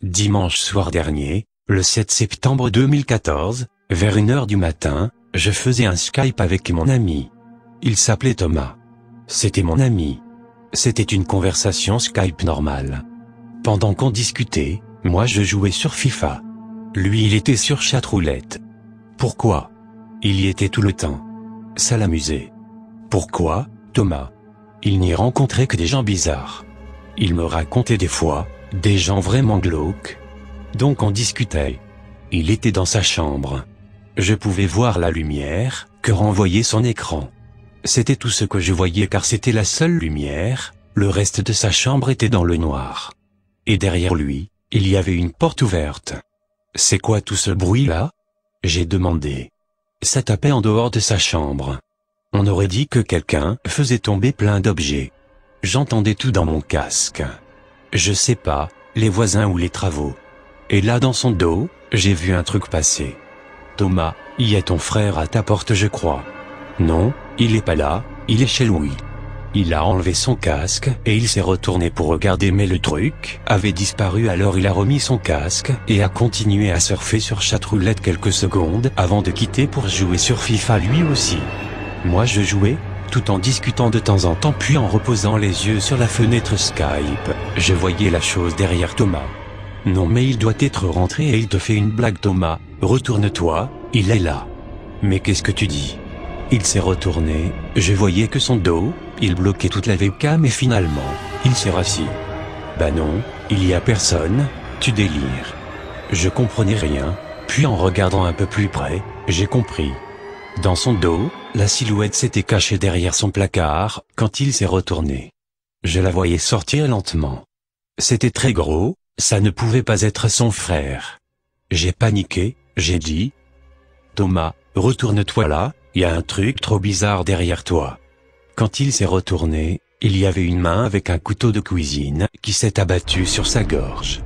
Dimanche soir dernier, le 7 septembre 2014, vers 1h du matin, je faisais un Skype avec mon ami. Il s'appelait Thomas. C'était mon ami. C'était une conversation Skype normale. Pendant qu'on discutait, moi je jouais sur FIFA. Lui il était sur chatroulette. Pourquoi? Il y était tout le temps. Ça l'amusait. Pourquoi, Thomas? Il n'y rencontrait que des gens bizarres. Il me racontait des fois, des gens vraiment glauques. Donc on discutait. Il était dans sa chambre. Je pouvais voir la lumière que renvoyait son écran. C'était tout ce que je voyais car c'était la seule lumière, le reste de sa chambre était dans le noir. Et derrière lui, il y avait une porte ouverte. C'est quoi tout ce bruit-là? J'ai demandé. Ça tapait en dehors de sa chambre. On aurait dit que quelqu'un faisait tomber plein d'objets. J'entendais tout dans mon casque. Je sais pas, les voisins ou les travaux. Et là dans son dos, j'ai vu un truc passer. Thomas, y a ton frère à ta porte je crois. Non, il est pas là, il est chez Louis. Il a enlevé son casque et il s'est retourné pour regarder mais le truc avait disparu alors il a remis son casque et a continué à surfer sur chatroulette quelques secondes avant de quitter pour jouer sur FIFA lui aussi. Moi je jouais, tout en discutant de temps en temps puis en reposant les yeux sur la fenêtre Skype, je voyais la chose derrière Thomas. Non mais il doit être rentré et il te fait une blague Thomas, retourne-toi, il est là. Mais qu'est-ce que tu dis? Il s'est retourné, je voyais que son dos, il bloquait toute la webcam et finalement, il s'est rassis. Bah non, il y a personne, tu délires. Je comprenais rien, puis en regardant un peu plus près, j'ai compris. Dans son dos, la silhouette s'était cachée derrière son placard, quand il s'est retourné. Je la voyais sortir lentement. C'était très gros, ça ne pouvait pas être son frère. J'ai paniqué, j'ai dit. Thomas, retourne-toi là, y a un truc trop bizarre derrière toi. Quand il s'est retourné, il y avait une main avec un couteau de cuisine qui s'est abattu sur sa gorge.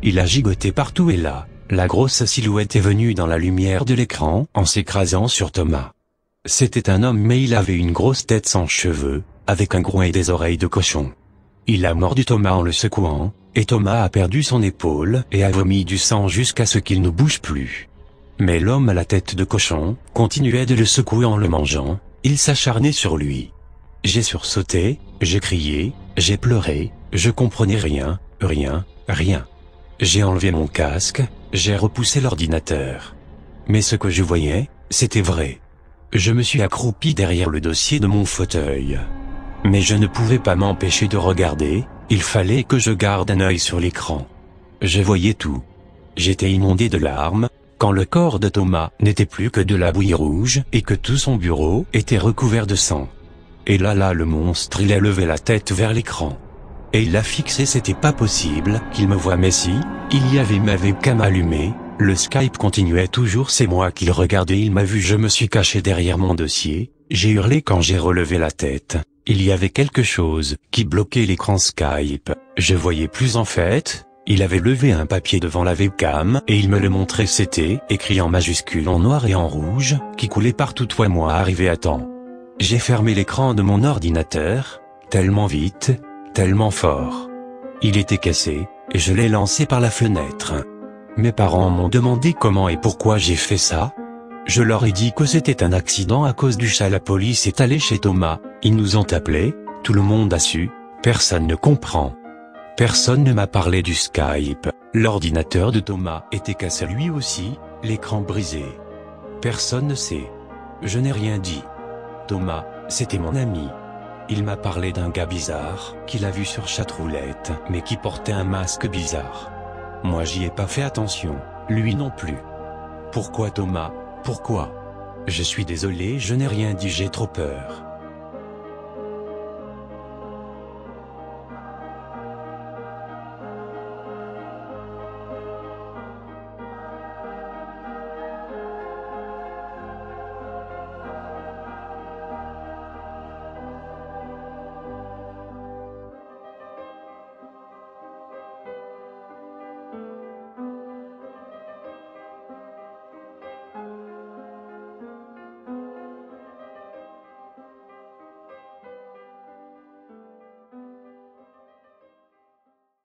Il a gigoté partout et là, la grosse silhouette est venue dans la lumière de l'écran en s'écrasant sur Thomas. C'était un homme mais il avait une grosse tête sans cheveux, avec un groin et des oreilles de cochon. Il a mordu Thomas en le secouant, et Thomas a perdu son épaule et a vomi du sang jusqu'à ce qu'il ne bouge plus. Mais l'homme à la tête de cochon continuait de le secouer en le mangeant, il s'acharnait sur lui. J'ai sursauté, j'ai crié, j'ai pleuré, je comprenais rien. J'ai enlevé mon casque, j'ai repoussé l'ordinateur. Mais ce que je voyais, c'était vrai. Je me suis accroupi derrière le dossier de mon fauteuil. Mais je ne pouvais pas m'empêcher de regarder, il fallait que je garde un œil sur l'écran. Je voyais tout. J'étais inondé de larmes, quand le corps de Thomas n'était plus que de la bouillie rouge et que tout son bureau était recouvert de sang. Et là le monstre il a levé la tête vers l'écran. Et il l'a fixé, c'était pas possible qu'il me voie mais si, il y avait ma webcam allumée, le Skype continuait toujours c'est moi qu'il regardait il m'a vu je me suis caché derrière mon dossier, j'ai hurlé quand j'ai relevé la tête, il y avait quelque chose qui bloquait l'écran Skype, je voyais plus en fait. Il avait levé un papier devant la webcam et il me le montrait c'était écrit en majuscule en noir et en rouge, qui coulait partout toi moi arrivé à temps. J'ai fermé l'écran de mon ordinateur, tellement vite, tellement fort. Il était cassé, et je l'ai lancé par la fenêtre. Mes parents m'ont demandé comment et pourquoi j'ai fait ça. Je leur ai dit que c'était un accident à cause du chat la police est allée chez Thomas, ils nous ont appelés, tout le monde a su, personne ne comprend. Personne ne m'a parlé du Skype, l'ordinateur de Thomas était cassé lui aussi, l'écran brisé. Personne ne sait. Je n'ai rien dit. Thomas, c'était mon ami. Il m'a parlé d'un gars bizarre, qu'il a vu sur chatroulette, mais qui portait un masque bizarre. Moi j'y ai pas fait attention, lui non plus. Pourquoi Thomas, pourquoi? Je suis désolé je n'ai rien dit j'ai trop peur.